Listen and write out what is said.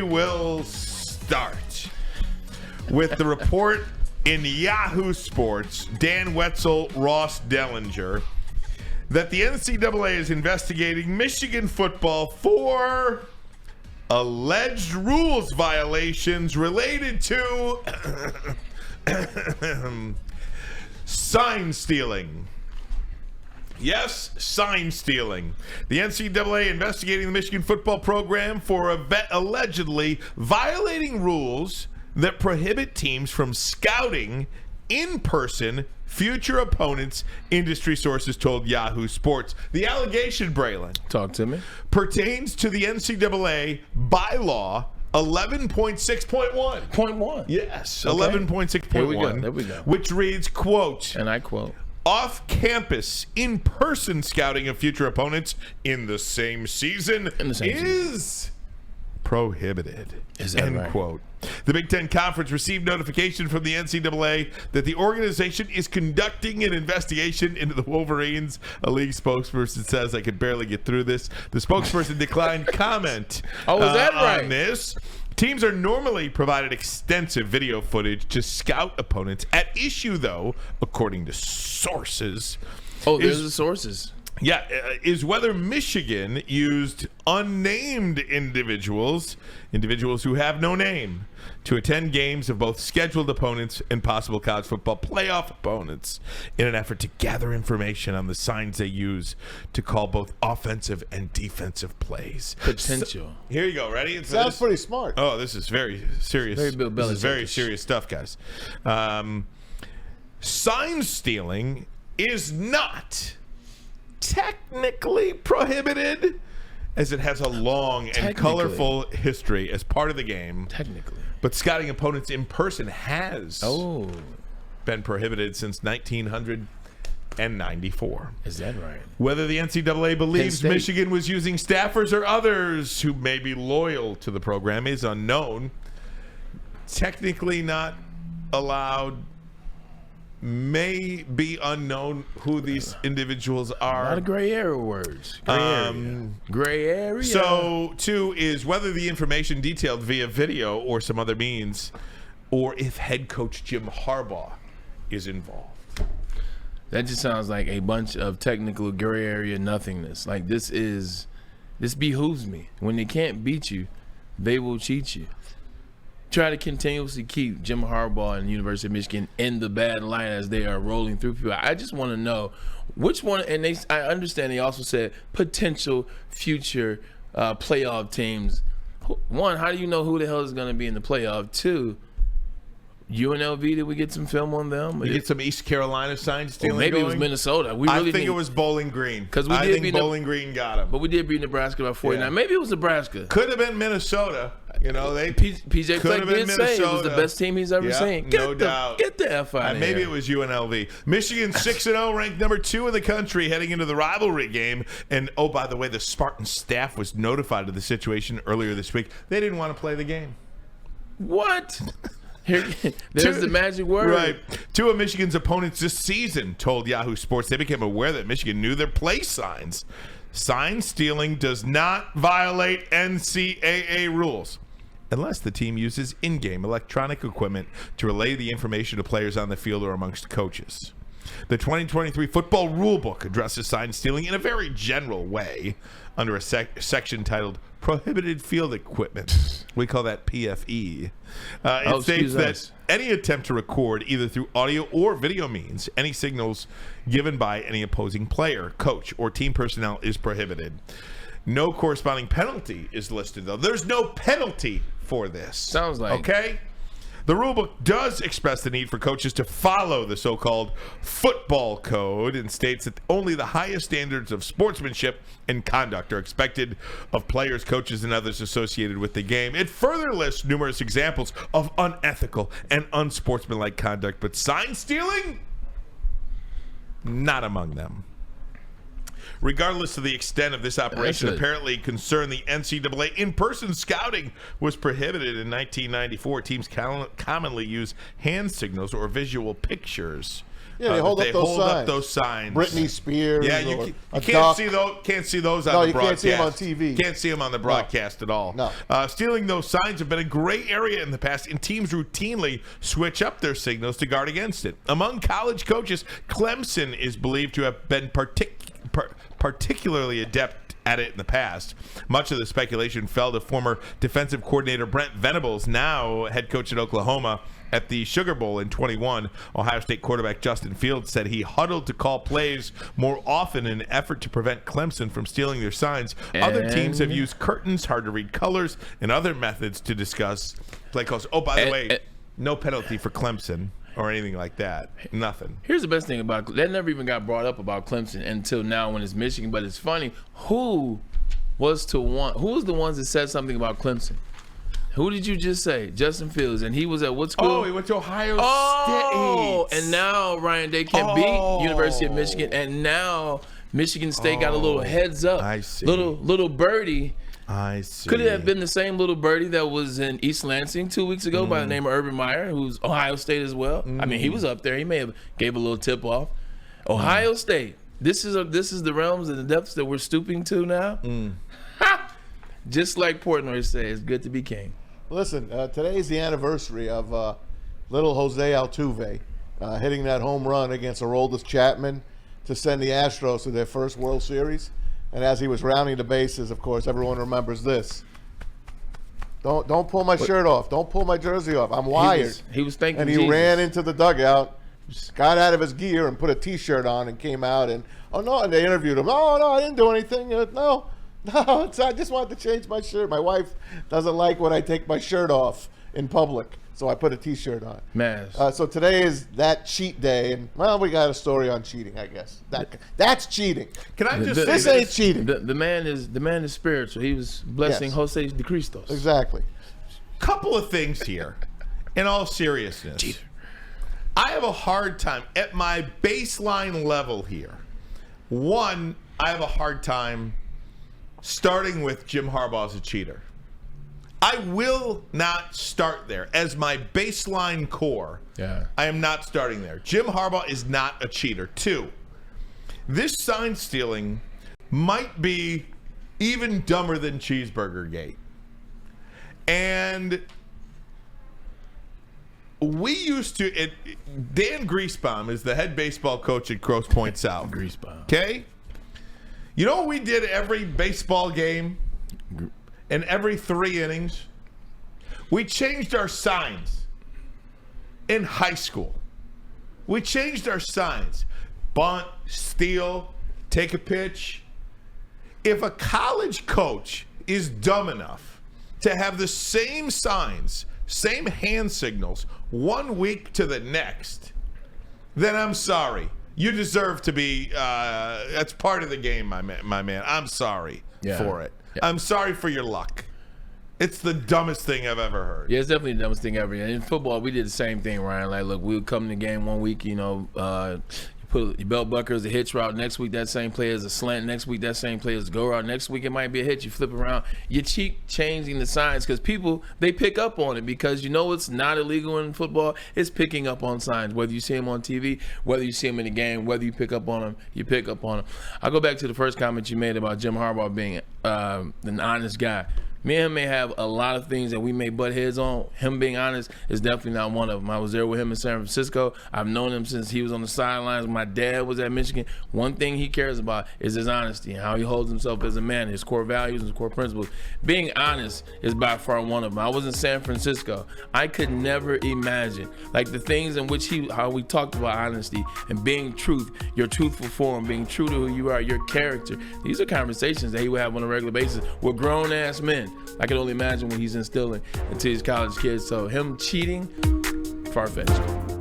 We will start with the report in Yahoo Sports, Dan Wetzel, Ross Dellinger, that the NCAA is investigating Michigan football for alleged rules violations related to sign stealing. Yes, sign stealing. The NCAA investigating the Michigan football program for allegedly violating rules that prohibit teams from scouting in person future opponents, industry sources told Yahoo Sports. The allegation, Braylon, talk to me, pertains to the NCAA bylaw 11.6.1. Point one. Yes, okay. 11.6.1. There we go. Which reads, quote, and I quote, off-campus, in-person scouting of future opponents in the same season is prohibited. Is that end right? Quote. The Big Ten Conference received notification from the NCAA that the organization is conducting an investigation into the Wolverines. A league spokesperson says, I could barely get through this. The spokesperson declined comment is that right? on this. Teams are normally provided extensive video footage to scout opponents. At issue, though, according to sources, there's the sources. Yeah, is whether Michigan used unnamed individuals who have no name, to attend games of both scheduled opponents and possible college football playoff opponents in an effort to gather information on the signs they use to call both offensive and defensive plays. Potential. So, here you go. Ready? Sounds pretty smart. Oh, this is very serious. Very Bill this is very Belichick-ish. serious stuff, guys. Sign stealing is not technically prohibited, as it has a long and colorful history as part of the game. Technically. But scouting opponents in person has Oh. been prohibited since 1994. Is that right? Whether the NCAA believes State. Michigan was using staffers or others who may be loyal to the program is unknown. Technically not allowed. May be unknown who these individuals are. A lot of gray area words. Gray area. So, two is whether the information detailed via video or some other means, or if head coach Jim Harbaugh is involved. That just sounds like a bunch of technical gray area nothingness. Like this behooves me. When they can't beat you, they will cheat you. Try to continuously keep Jim Harbaugh and the University of Michigan in the bad light as they are rolling through people. I just want to know which one, and I understand they also said potential future playoff teams. One, how do you know who the hell is going to be in the playoff? Two, UNLV, did we get some film on them? You get some East Carolina sign stealing maybe going? it was Minnesota. I think it was Bowling Green. I think Bowling Green got him. But we did beat Nebraska by 49. Yeah. Maybe it was Nebraska. Could have been Minnesota. You know, PJ Fleck did say it was the best team he's ever seen. No doubt. Get the F out of here. Maybe it was UNLV. Michigan 6-0, ranked number 2 in the country heading into the rivalry game. And, oh, by the way, the Spartan staff was notified of the situation earlier this week. They didn't want to play the game. What? There's the magic word. Right. 2 of Michigan's opponents this season told Yahoo Sports they became aware that Michigan knew their play signs. Sign stealing does not violate NCAA rules unless the team uses in-game electronic equipment to relay the information to players on the field or amongst coaches. The 2023 football rulebook addresses sign stealing in a very general way under a section titled Prohibited Field Equipment. We call that PFE. It states that any attempt to record, either through audio or video means, any signals given by any opposing player, coach, or team personnel is prohibited. No corresponding penalty is listed, though. There's no penalty for this. Sounds like. Okay? The rulebook does express the need for coaches to follow the so-called football code and states that only the highest standards of sportsmanship and conduct are expected of players, coaches, and others associated with the game. It further lists numerous examples of unethical and unsportsmanlike conduct, but sign stealing? Not among them. Regardless of the extent of this operation, apparently concerned the NCAA, in-person scouting was prohibited in 1994. Teams commonly use hand signals or visual pictures Yeah, they hold up those signs. Britney Spears. Yeah, you can't see those. Can't see those on the broadcast. No, you can't see them on TV. Can't see them on the broadcast at all. No. Stealing those signs have been a gray area in the past, and teams routinely switch up their signals to guard against it. Among college coaches, Clemson is believed to have been particularly adept at it in the past. Much of the speculation fell to former defensive coordinator Brent Venables, now head coach at Oklahoma. At the Sugar Bowl in 21, Ohio State quarterback Justin Fields said he huddled to call plays more often in an effort to prevent Clemson from stealing their signs. Other teams have used curtains, hard-to-read colors, and other methods to discuss play calls. Oh, by the way, no penalty for Clemson or anything like that. Nothing. Here's the best thing about it. That never even got brought up about Clemson until now when it's Michigan. But it's funny. Who was the ones that said something about Clemson? Who did you just say? Justin Fields. And he was at what school? Oh, he went to Ohio State. And now Ryan Day can't beat University of Michigan. And now Michigan State got a little heads up. I see. Little birdie. I see. Could it have been the same little birdie that was in East Lansing 2 weeks ago by the name of Urban Meyer, who's Ohio State as well? I mean, he was up there. He may have gave a little tip off. Ohio State. This is the realms and the depths that we're stooping to now. Just like Portnoy said, it's good to be king. Listen, today is the anniversary of little Jose Altuve hitting that home run against Aroldis Chapman to send the Astros to their first World Series. And as he was rounding the bases, of course, everyone remembers this. Don't pull my shirt off. Don't pull my jersey off. I'm wired. He was thanking And he Jesus. ran into the dugout, got out of his gear and put a T-shirt on and came out. And, and they interviewed him. Oh, no, I didn't do anything. No, I just wanted to change my shirt. My wife doesn't like when I take my shirt off in public, so I put a T-shirt on. Man. So today is that cheat day, and we got a story on cheating, I guess. That's cheating. Can I just say this ain't cheating. The man is spiritual. He was blessing Jose de Cristos. Exactly. Couple of things here. In all seriousness, Cheater. I have a hard time at my baseline level here. One, I have a hard time starting with Jim Harbaugh as a cheater. I will not start there as my baseline core. Yeah. I am not starting there. Jim Harbaugh is not a cheater. Two, this sign stealing might be even dumber than Cheeseburger Gate. And we used to, Dan Griesbaum is the head baseball coach at Grosse Pointe South. Griesbaum. Okay? You know what we did every baseball game and every 3 innings? We changed our signs in high school. We changed our signs. Bunt, steal, take a pitch. If a college coach is dumb enough to have the same signs, same hand signals 1 week to the next, then I'm sorry. You deserve to be, that's part of the game, my man. I'm sorry for it. Yeah. I'm sorry for your luck. It's the dumbest thing I've ever heard. Yeah, it's definitely the dumbest thing ever. And in football, we did the same thing, Ryan. Like, look, we would come to the game 1 week, you put your belt buckle as a hitch route. Next week, that same play is a slant. Next week, that same play is a go route. Next week, it might be a hit. You flip around. You keep changing the signs because people, they pick up on it because it's not illegal in football. It's picking up on signs. Whether you see them on TV, whether you see them in the game, whether you pick up on them, you pick up on them. I'll go back to the first comment you made about Jim Harbaugh being an honest guy. Me and him may have a lot of things that we may butt heads on. Him being honest is definitely not one of them. I was there with him in San Francisco. I've known him since he was on the sidelines. My dad was at Michigan. One thing he cares about is his honesty and how he holds himself as a man, his core values and his core principles. Being honest is by far one of them. I was in San Francisco. I could never imagine, like the things in which how we talked about honesty and being truth, your truthful form, being true to who you are, your character. These are conversations that he would have on a regular basis with grown-ass men. I can only imagine what he's instilling into his college kids. So him cheating, far-fetched.